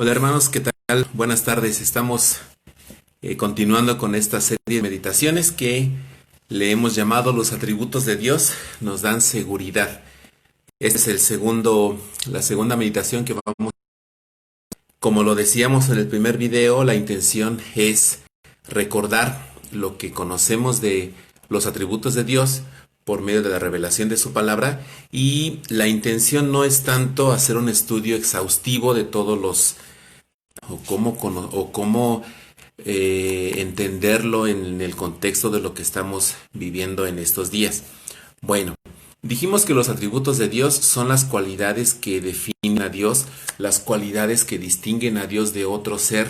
Hola hermanos, ¿qué tal? Buenas tardes. Estamos continuando con esta serie de meditaciones que le hemos llamado Los atributos de Dios nos dan seguridad. Este es la segunda meditación que vamos. Como lo decíamos en el primer video, la intención es recordar lo que conocemos de los atributos de Dios por medio de la revelación de su palabra, y la intención no es tanto hacer un estudio exhaustivo de todos los o cómo entenderlo en el contexto de lo que estamos viviendo en estos días. Bueno, dijimos que los atributos de Dios son las cualidades que definen a Dios, las cualidades que distinguen a Dios de otro ser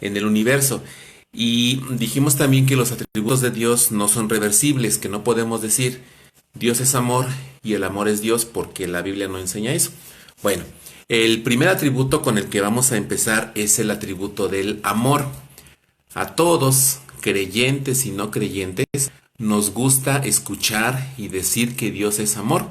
en el universo. Y dijimos también que los atributos de Dios no son reversibles, que no podemos decir Dios es amor y el amor es Dios, porque la Biblia no enseña eso. Bueno, el primer atributo con el que vamos a empezar es el atributo del amor. A todos, creyentes y no creyentes, nos gusta escuchar y decir que Dios es amor.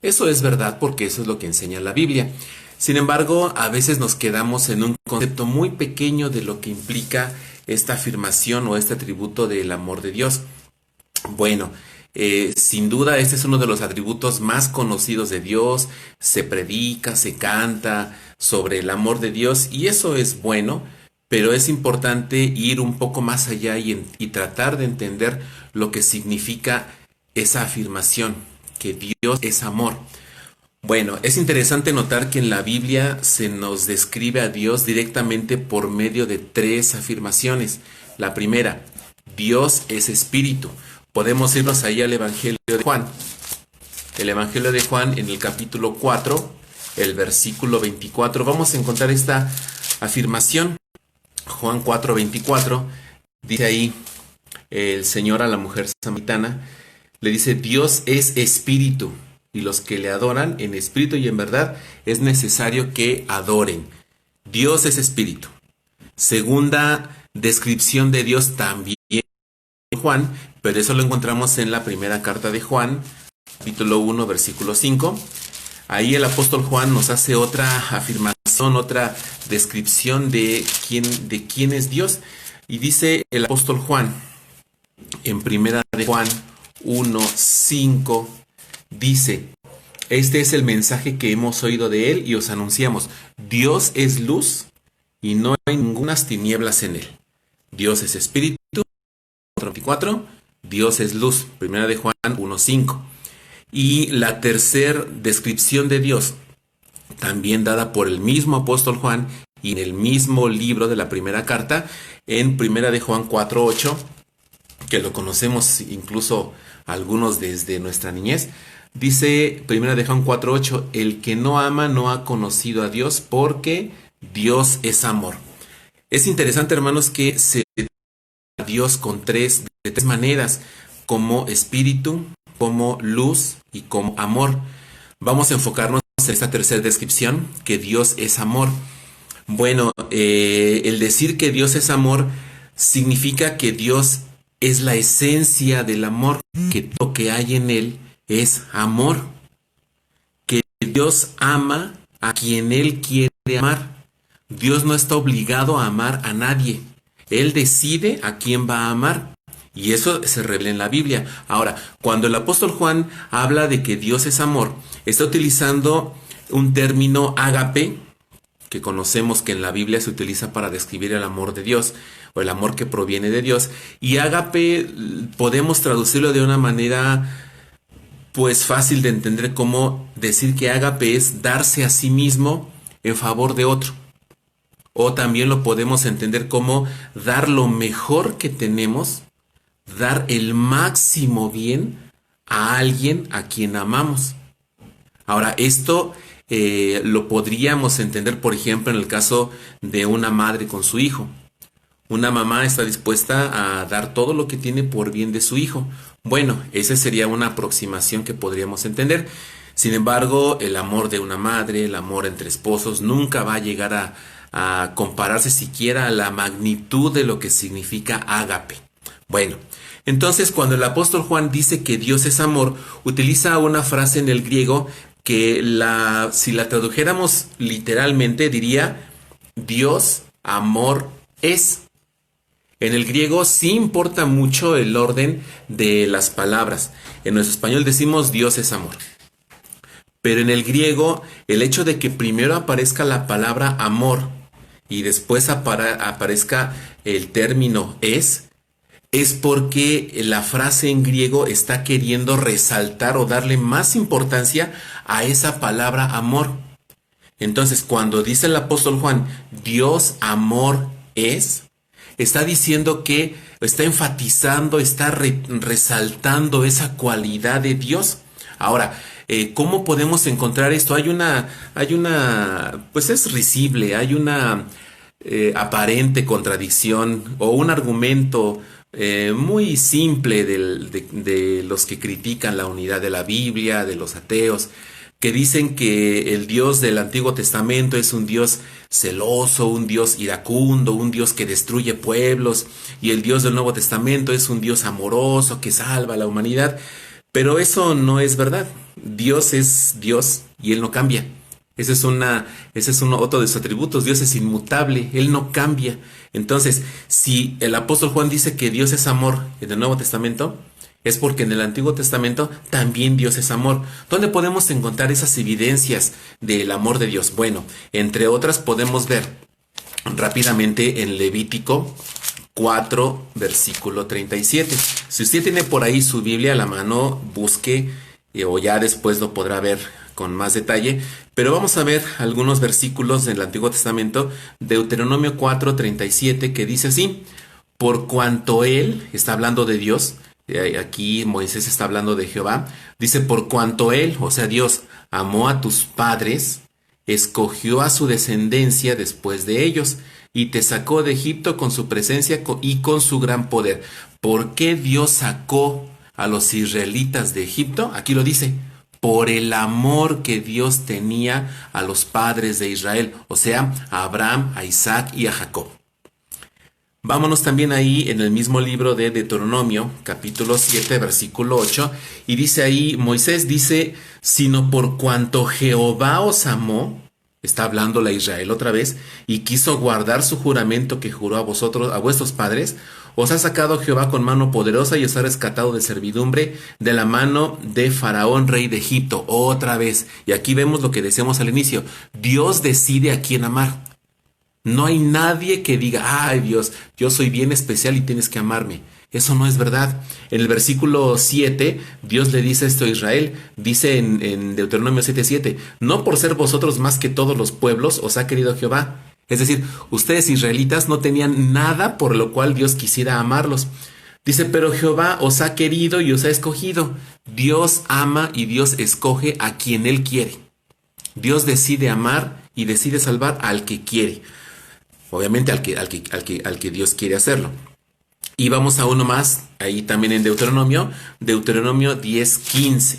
Eso es verdad porque eso es lo que enseña la Biblia. Sin embargo, a veces nos quedamos en un concepto muy pequeño de lo que implica esta afirmación o este atributo del amor de Dios. Bueno, sin duda este es uno de los atributos más conocidos de Dios. Se predica, se canta sobre el amor de Dios y eso es bueno, pero es importante ir un poco más allá y tratar de entender lo que significa esa afirmación, que Dios es amor. Bueno, es interesante notar que en la Biblia se nos describe a Dios directamente por medio de tres afirmaciones. La primera, Dios es espíritu. Podemos irnos ahí al Evangelio de Juan. El Evangelio de Juan en el capítulo 4, el versículo 24, vamos a encontrar esta afirmación. Juan 4, 24, dice ahí el Señor a la mujer samaritana, le dice, Dios es espíritu, y los que le adoran en espíritu y en verdad es necesario que adoren. Dios es espíritu. Segunda descripción de Dios también en Juan, pero eso lo encontramos en la primera carta de Juan, capítulo 1, versículo 5. Ahí el apóstol Juan nos hace otra afirmación, otra descripción de quién es Dios. Y dice el apóstol Juan, en primera de Juan 1, 5, dice, este es el mensaje que hemos oído de él y os anunciamos. Dios es luz y no hay ningunas tinieblas en él. Dios es espíritu. 24, Dios es luz. Primera de Juan 1, 5. Y la tercera descripción de Dios, también dada por el mismo apóstol Juan y en el mismo libro de la primera carta, en primera de Juan 4, 8, que lo conocemos incluso algunos desde nuestra niñez, dice primera de Juan 4, 8, el que no ama no ha conocido a Dios porque Dios es amor. Es interesante, hermanos, que se a Dios de tres maneras, como espíritu, como luz y como amor. Vamos a enfocarnos en esta tercera descripción, que Dios es amor. Bueno, el decir que Dios es amor significa que Dios es la esencia del amor, que lo que hay en él es amor, que Dios ama a quien él quiere amar. Dios no está obligado a amar a nadie. Él decide a quién va a amar. Y eso se revela en la Biblia. Ahora, cuando el apóstol Juan habla de que Dios es amor, está utilizando un término ágape, que conocemos que en la Biblia se utiliza para describir el amor de Dios, o el amor que proviene de Dios. Y ágape podemos traducirlo de una manera pues fácil de entender, como decir que ágape es darse a sí mismo en favor de otro. O también lo podemos entender como dar lo mejor que tenemos, dar el máximo bien a alguien a quien amamos. Ahora, esto lo podríamos entender, por ejemplo, en el caso de una madre con su hijo. Una mamá está dispuesta a dar todo lo que tiene por bien de su hijo. Bueno, esa sería una aproximación que podríamos entender. Sin embargo, el amor de una madre, el amor entre esposos, nunca va a llegar a compararse siquiera a la magnitud de lo que significa ágape. Bueno, entonces cuando el apóstol Juan dice que Dios es amor, utiliza una frase en el griego que si la tradujéramos literalmente diría Dios, amor es. En el griego sí importa mucho el orden de las palabras. En nuestro español decimos Dios es amor. Pero en el griego, el hecho de que primero aparezca la palabra amor y después aparezca el término es porque la frase en griego está queriendo resaltar o darle más importancia a esa palabra amor. Entonces, cuando dice el apóstol Juan, Dios amor es, está diciendo que está enfatizando, está resaltando esa cualidad de Dios. Ahora, ¿cómo podemos encontrar esto? Pues es risible, hay una aparente contradicción o un argumento muy simple de los que critican la unidad de la Biblia, de los ateos, que dicen que el Dios del Antiguo Testamento es un Dios celoso, un Dios iracundo, un Dios que destruye pueblos, y el Dios del Nuevo Testamento es un Dios amoroso que salva a la humanidad. Pero eso no es verdad. Dios es Dios y Él no cambia. Ese es otro de sus atributos. Dios es inmutable, Él no cambia. Entonces, si el apóstol Juan dice que Dios es amor en el Nuevo Testamento, es porque en el Antiguo Testamento también Dios es amor. ¿Dónde podemos encontrar esas evidencias del amor de Dios? Bueno, entre otras podemos ver rápidamente en Levítico 4, versículo 37. Si usted tiene por ahí su Biblia a la mano, busque o ya después lo podrá ver con más detalle. Pero vamos a ver algunos versículos del Antiguo Testamento, Deuteronomio 4, 37, que dice así: por cuanto Él, está hablando de Dios, aquí Moisés está hablando de Jehová, dice, por cuanto Él, o sea Dios, amó a tus padres, escogió a su descendencia después de ellos, y te sacó de Egipto con su presencia y con su gran poder. ¿Por qué Dios sacó a los israelitas de Egipto? Aquí lo dice, por el amor que Dios tenía a los padres de Israel, o sea, a Abraham, a Isaac y a Jacob. Vámonos también ahí en el mismo libro de Deuteronomio, capítulo 7, versículo 8, y dice ahí, Moisés dice, sino por cuanto Jehová os amó, está hablando a Israel otra vez, y quiso guardar su juramento que juró a vosotros, a vuestros padres, os ha sacado Jehová con mano poderosa y os ha rescatado de servidumbre de la mano de Faraón, rey de Egipto, otra vez. Y aquí vemos lo que decíamos al inicio, Dios decide a quién amar. No hay nadie que diga, ay Dios, yo soy bien especial y tienes que amarme. Eso no es verdad. En el versículo 7, Dios le dice esto a Israel, dice en Deuteronomio 7:7, no por ser vosotros más que todos los pueblos os ha querido Jehová. Es decir, ustedes israelitas no tenían nada por lo cual Dios quisiera amarlos. Dice, pero Jehová os ha querido y os ha escogido. Dios ama y Dios escoge a quien Él quiere. Dios decide amar y decide salvar al que quiere. Obviamente al que Dios quiere hacerlo. Y vamos a uno más, ahí también en Deuteronomio 10:15.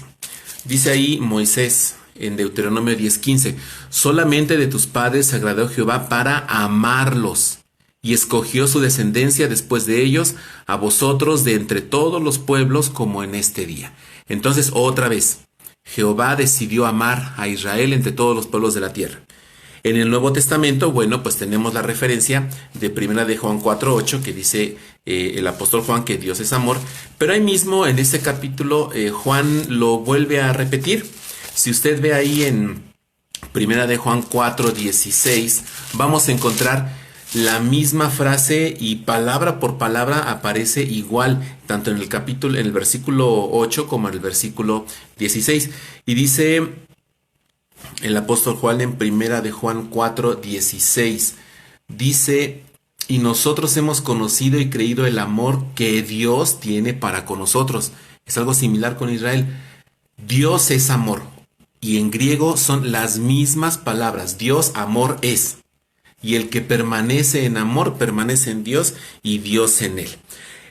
Dice ahí Moisés en Deuteronomio 10:15, solamente de tus padres se agradó Jehová para amarlos, y escogió su descendencia después de ellos, a vosotros de entre todos los pueblos como en este día. Entonces, otra vez, Jehová decidió amar a Israel entre todos los pueblos de la tierra. En el Nuevo Testamento, bueno, pues tenemos la referencia de 1 de Juan 4:8, que dice el apóstol Juan que Dios es amor, pero ahí mismo en ese capítulo Juan lo vuelve a repetir. Si usted ve ahí en 1 de Juan 4:16, vamos a encontrar la misma frase y palabra por palabra aparece igual, tanto en el versículo 8 como en el versículo 16. Y dice el apóstol Juan en 1 de Juan 4:16, dice, y nosotros hemos conocido y creído el amor que Dios tiene para con nosotros. Es algo similar con Israel. Dios es amor. Y en griego son las mismas palabras. Dios, amor es. Y el que permanece en amor, permanece en Dios y Dios en él.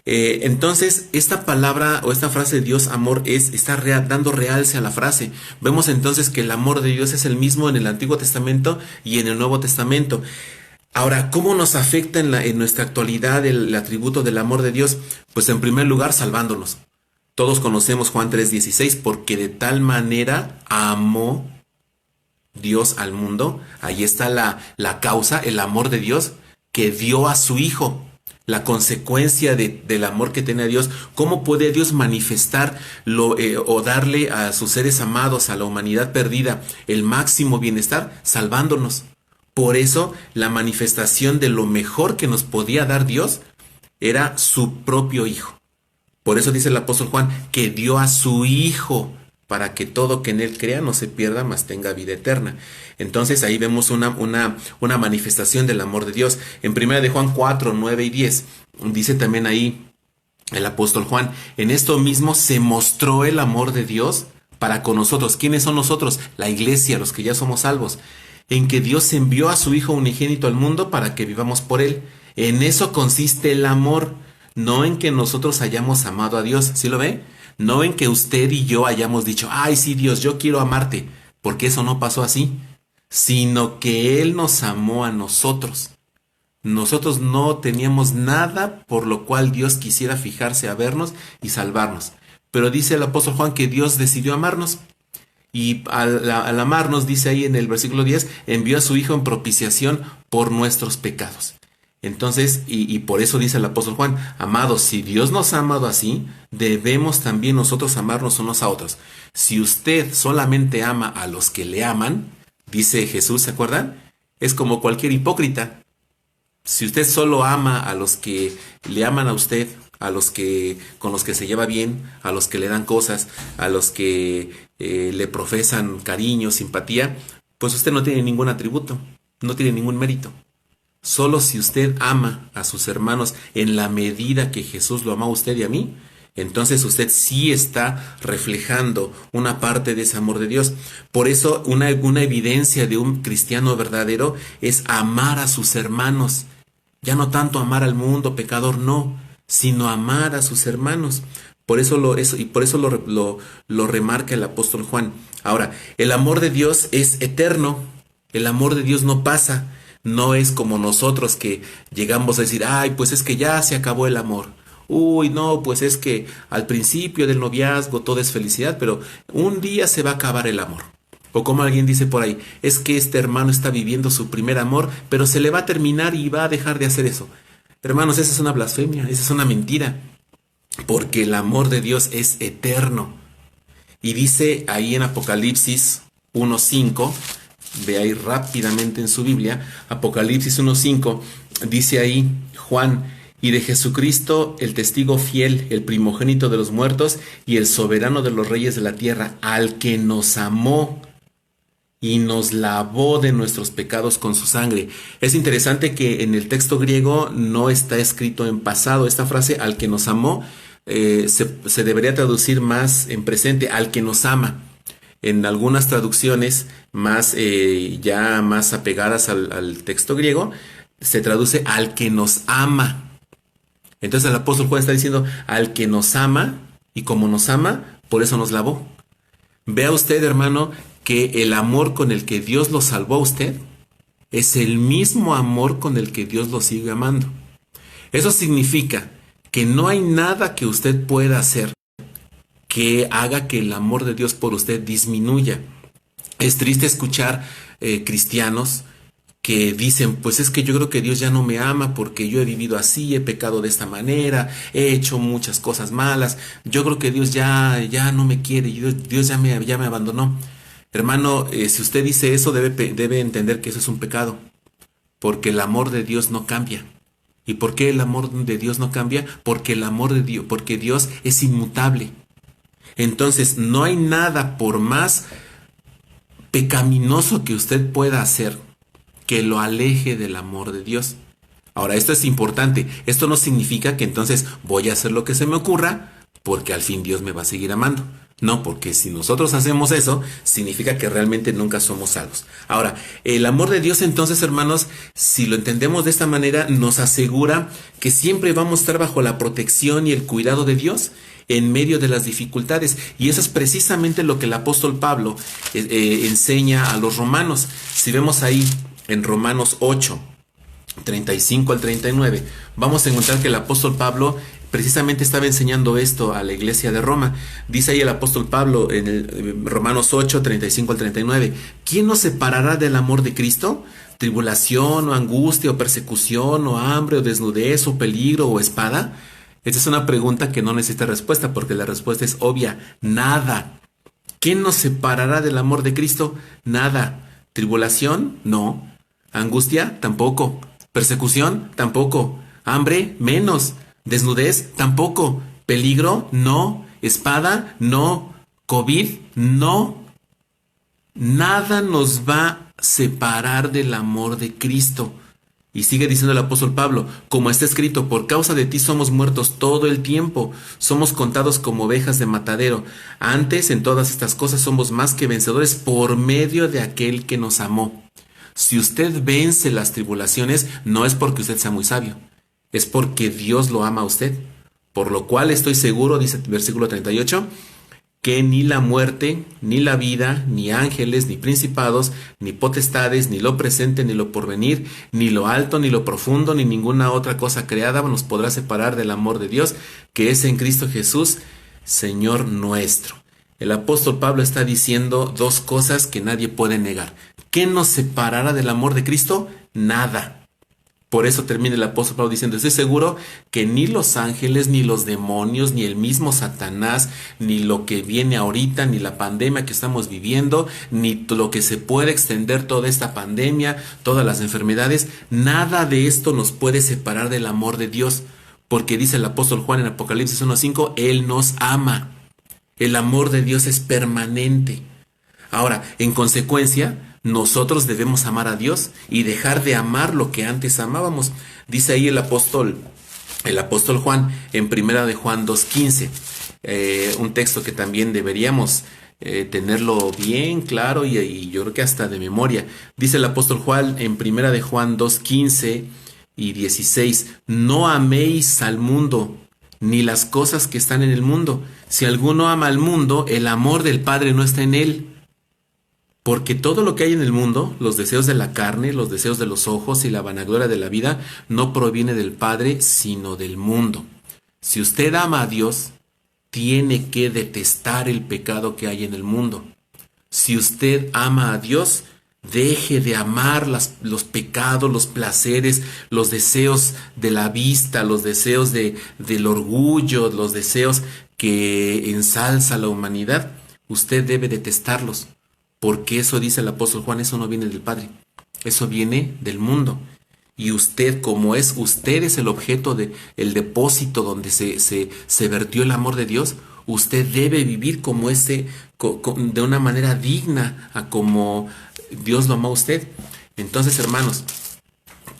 Entonces, esta palabra o esta frase de Dios, amor es, está dando realce a la frase. Vemos entonces que el amor de Dios es el mismo en el Antiguo Testamento y en el Nuevo Testamento. Ahora, ¿cómo nos afecta en nuestra actualidad el atributo del amor de Dios? Pues en primer lugar, salvándonos. Todos conocemos Juan 3:16, porque de tal manera amó Dios al mundo, ahí está la causa, el amor de Dios, que dio a su Hijo. La consecuencia del amor que tiene a Dios, cómo puede Dios manifestar o darle a sus seres amados, a la humanidad perdida, el máximo bienestar, salvándonos. Por eso, la manifestación de lo mejor que nos podía dar Dios era su propio Hijo. Por eso dice el apóstol Juan que dio a su Hijo para que todo que en él crea no se pierda, mas tenga vida eterna. Entonces ahí vemos una manifestación del amor de Dios. En 1 de Juan 4, 9 y 10 dice también ahí el apóstol Juan, en esto mismo se mostró el amor de Dios para con nosotros. ¿Quiénes son nosotros? La iglesia, los que ya somos salvos. En que Dios envió a su Hijo unigénito al mundo para que vivamos por él. En eso consiste el amor, no en que nosotros hayamos amado a Dios. ¿Sí lo ve? No en que usted y yo hayamos dicho, ay sí Dios, yo quiero amarte, porque eso no pasó así, sino que Él nos amó a nosotros. Nosotros no teníamos nada por lo cual Dios quisiera fijarse a vernos y salvarnos. Pero dice el apóstol Juan que Dios decidió amarnos. Y al amarnos, dice ahí en el versículo 10, envió a su Hijo en propiciación por nuestros pecados. Entonces, y por eso dice el apóstol Juan, amados, si Dios nos ha amado así, debemos también nosotros amarnos unos a otros. Si usted solamente ama a los que le aman, dice Jesús, ¿se acuerdan? Es como cualquier hipócrita. Si usted solo ama a los que le aman a usted, a los que con los que se lleva bien, a los que le dan cosas, a los que le profesan cariño, simpatía, pues usted no tiene ningún atributo, no tiene ningún mérito. Solo si usted ama a sus hermanos en la medida que Jesús lo ama a usted y a mí, entonces usted sí está reflejando una parte de ese amor de Dios. Por eso una evidencia de un cristiano verdadero es amar a sus hermanos. Ya no tanto amar al mundo pecador, no, sino amar a sus hermanos. Por eso lo remarca el apóstol Juan. Ahora, el amor de Dios es eterno. El amor de Dios no pasa. No es como nosotros que llegamos a decir, ay, pues es que ya se acabó el amor. Uy, no, pues es que al principio del noviazgo todo es felicidad, pero un día se va a acabar el amor. O como alguien dice por ahí, es que este hermano está viviendo su primer amor, pero se le va a terminar y va a dejar de hacer eso. Hermanos, esa es una blasfemia, esa es una mentira, porque el amor de Dios es eterno. Y dice ahí en Apocalipsis 1:5, ve ahí rápidamente en su Biblia, Apocalipsis 1:5, dice ahí Juan, y de Jesucristo, el testigo fiel, el primogénito de los muertos y el soberano de los reyes de la tierra, al que nos amó y nos lavó de nuestros pecados con su sangre. Es interesante que en el texto griego no está escrito en pasado. Esta frase, al que nos amó, se debería traducir más en presente, al que nos ama. En algunas traducciones ya más apegadas al texto griego, se traduce al que nos ama. Entonces el apóstol Juan está diciendo al que nos ama, y como nos ama, por eso nos lavó. Vea usted, hermano, que el amor con el que Dios lo salvó a usted es el mismo amor con el que Dios lo sigue amando. Eso significa que no hay nada que usted pueda hacer que haga que el amor de Dios por usted disminuya. Es triste escuchar cristianos que dicen, pues es que yo creo que Dios ya no me ama porque yo he vivido así, he pecado de esta manera, he hecho muchas cosas malas, yo creo que Dios ya no me quiere, Dios ya me abandonó. Hermano, si usted dice eso, debe entender que eso es un pecado, porque el amor de Dios no cambia. ¿Y por qué el amor de Dios no cambia? Porque porque Dios es inmutable. Entonces, no hay nada por más pecaminoso que usted pueda hacer que lo aleje del amor de Dios. Ahora, esto es importante. Esto no significa que entonces voy a hacer lo que se me ocurra porque al fin Dios me va a seguir amando. No, porque si nosotros hacemos eso, significa que realmente nunca somos salvos. Ahora, el amor de Dios entonces, hermanos, si lo entendemos de esta manera, nos asegura que siempre vamos a estar bajo la protección y el cuidado de Dios en medio de las dificultades. Y eso es precisamente lo que el apóstol Pablo enseña a los romanos. Si vemos ahí en Romanos 8, 35 al 39, vamos a encontrar que el apóstol Pablo precisamente estaba enseñando esto a la iglesia de Roma. Dice ahí el apóstol Pablo en Romanos 8, 35 al 39, ¿quién nos separará del amor de Cristo? ¿Tribulación o angustia o persecución o hambre o desnudez o peligro o espada? Esta es una pregunta que no necesita respuesta porque la respuesta es obvia, nada. ¿Quién nos separará del amor de Cristo? Nada. ¿Tribulación? No. ¿Angustia? Tampoco. ¿Persecución? Tampoco. ¿Hambre? Menos. ¿Desnudez? Tampoco. ¿Peligro? No. ¿Espada? No. ¿COVID? No. Nada nos va a separar del amor de Cristo. Y sigue diciendo el apóstol Pablo, como está escrito, por causa de ti somos muertos todo el tiempo, somos contados como ovejas de matadero. Antes, en todas estas cosas, somos más que vencedores por medio de aquel que nos amó. Si usted vence las tribulaciones, no es porque usted sea muy sabio, es porque Dios lo ama a usted. Por lo cual estoy seguro, dice el versículo 38, que ni la muerte, ni la vida, ni ángeles, ni principados, ni potestades, ni lo presente, ni lo porvenir, ni lo alto, ni lo profundo, ni ninguna otra cosa creada nos podrá separar del amor de Dios, que es en Cristo Jesús, Señor nuestro. El apóstol Pablo está diciendo dos cosas que nadie puede negar. ¿Qué nos separará del amor de Cristo? Nada. Por eso termina el apóstol Pablo diciendo, estoy seguro que ni los ángeles, ni los demonios, ni el mismo Satanás, ni lo que viene ahorita, ni la pandemia que estamos viviendo, ni lo que se puede extender toda esta pandemia, todas las enfermedades, nada de esto nos puede separar del amor de Dios. Porque dice el apóstol Juan en Apocalipsis 1:5, Él nos ama. El amor de Dios es permanente. Ahora, en consecuencia, nosotros debemos amar a Dios y dejar de amar lo que antes amábamos. Dice ahí el apóstol Juan en Primera de Juan 2:15, un texto que también deberíamos tenerlo bien claro y yo creo que hasta de memoria. Dice el apóstol Juan en Primera de Juan 2:15 y 16, no améis al mundo ni las cosas que están en el mundo. Si alguno ama al mundo, el amor del Padre no está en él. Porque todo lo que hay en el mundo, los deseos de la carne, los deseos de los ojos y la vanagloria de la vida, no proviene del Padre, sino del mundo. Si usted ama a Dios, tiene que detestar el pecado que hay en el mundo. Si usted ama a Dios, deje de amar los pecados, los placeres, los deseos de la vista, los deseos del orgullo, los deseos que ensalza la humanidad. Usted debe detestarlos. Porque eso dice el apóstol Juan, eso no viene del Padre, eso viene del mundo. Y usted, como es, usted es el objeto el depósito donde se vertió el amor de Dios. Usted debe vivir como de una manera digna a como Dios lo amó a usted. Entonces, hermanos,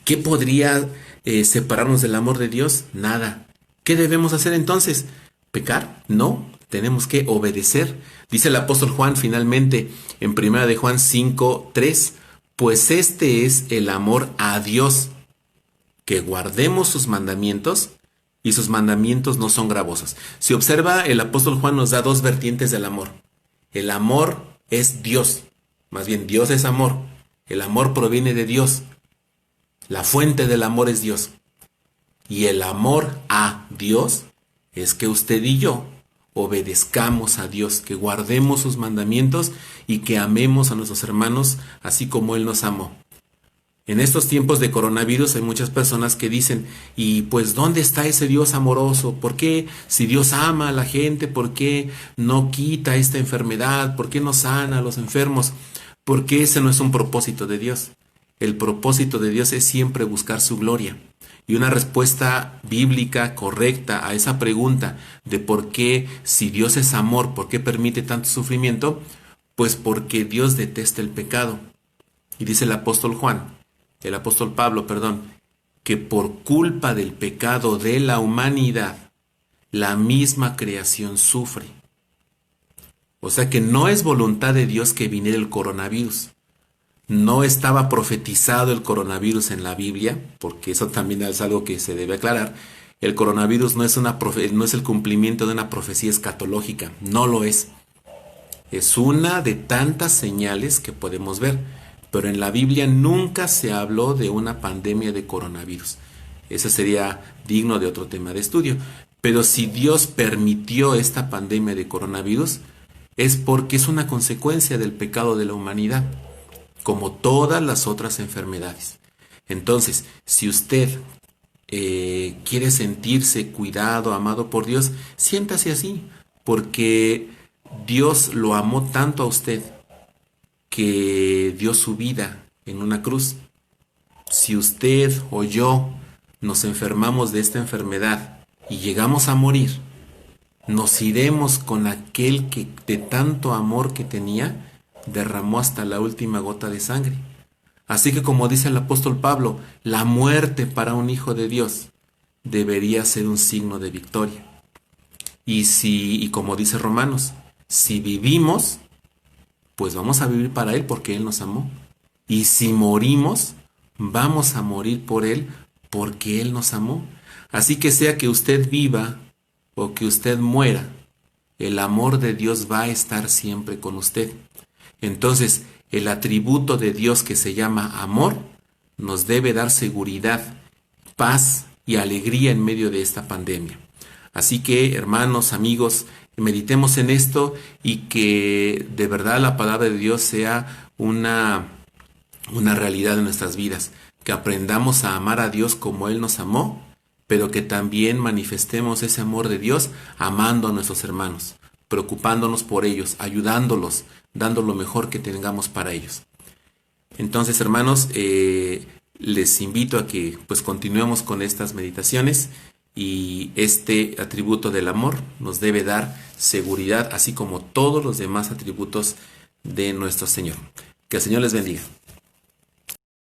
¿qué podría separarnos del amor de Dios? Nada. ¿Qué debemos hacer entonces? ¿Pecar? No. Tenemos que obedecer. Dice el apóstol Juan finalmente en Primera de Juan 5:3, pues este es el amor a Dios, que guardemos sus mandamientos, y sus mandamientos no son gravosos. Si observa, el apóstol Juan nos da dos vertientes del amor. El amor es Dios, más bien Dios es amor. El amor proviene de Dios. La fuente del amor es Dios. Y el amor a Dios es que usted y yo obedezcamos a Dios, que guardemos sus mandamientos y que amemos a nuestros hermanos así como Él nos amó. En estos tiempos de coronavirus hay muchas personas que dicen, y pues ¿dónde está ese Dios amoroso? ¿Por qué si Dios ama a la gente, por qué no quita esta enfermedad? ¿Por qué no sana a los enfermos? Porque ese no es un propósito de Dios. El propósito de Dios es siempre buscar su gloria. Y una respuesta bíblica correcta a esa pregunta de por qué, si Dios es amor, ¿por qué permite tanto sufrimiento? Pues porque Dios detesta el pecado. Y dice el apóstol Pablo, que por culpa del pecado de la humanidad, la misma creación sufre. O sea que no es voluntad de Dios que viniera el coronavirus. No estaba profetizado el coronavirus en la Biblia, porque eso también es algo que se debe aclarar. El coronavirus no es el cumplimiento de una profecía escatológica, no lo es. Es una de tantas señales que podemos ver, pero en la Biblia nunca se habló de una pandemia de coronavirus. Eso sería digno de otro tema de estudio. Pero si Dios permitió esta pandemia de coronavirus, es porque es una consecuencia del pecado de la humanidad, como todas las otras enfermedades. Entonces, si usted quiere sentirse cuidado, amado por Dios, siéntase así, porque Dios lo amó tanto a usted que dio su vida en una cruz. Si usted o yo nos enfermamos de esta enfermedad y llegamos a morir, nos iremos con aquel que de tanto amor que tenía, derramó hasta la última gota de sangre. Así que como dice el apóstol Pablo, la muerte para un hijo de Dios debería ser un signo de victoria. Y como dice Romanos, si vivimos, pues vamos a vivir para Él porque Él nos amó. Y si morimos, vamos a morir por Él porque Él nos amó. Así que sea que usted viva o que usted muera, el amor de Dios va a estar siempre con usted. Entonces, el atributo de Dios que se llama amor nos debe dar seguridad, paz y alegría en medio de esta pandemia. Así que, hermanos, amigos, meditemos en esto y que de verdad la palabra de Dios sea una realidad en nuestras vidas. Que aprendamos a amar a Dios como Él nos amó, pero que también manifestemos ese amor de Dios amando a nuestros hermanos, preocupándonos por ellos, ayudándolos, dando lo mejor que tengamos para ellos. Entonces, hermanos, les invito a que pues continuemos con estas meditaciones y este atributo del amor nos debe dar seguridad, así como todos los demás atributos de nuestro Señor. Que el Señor les bendiga.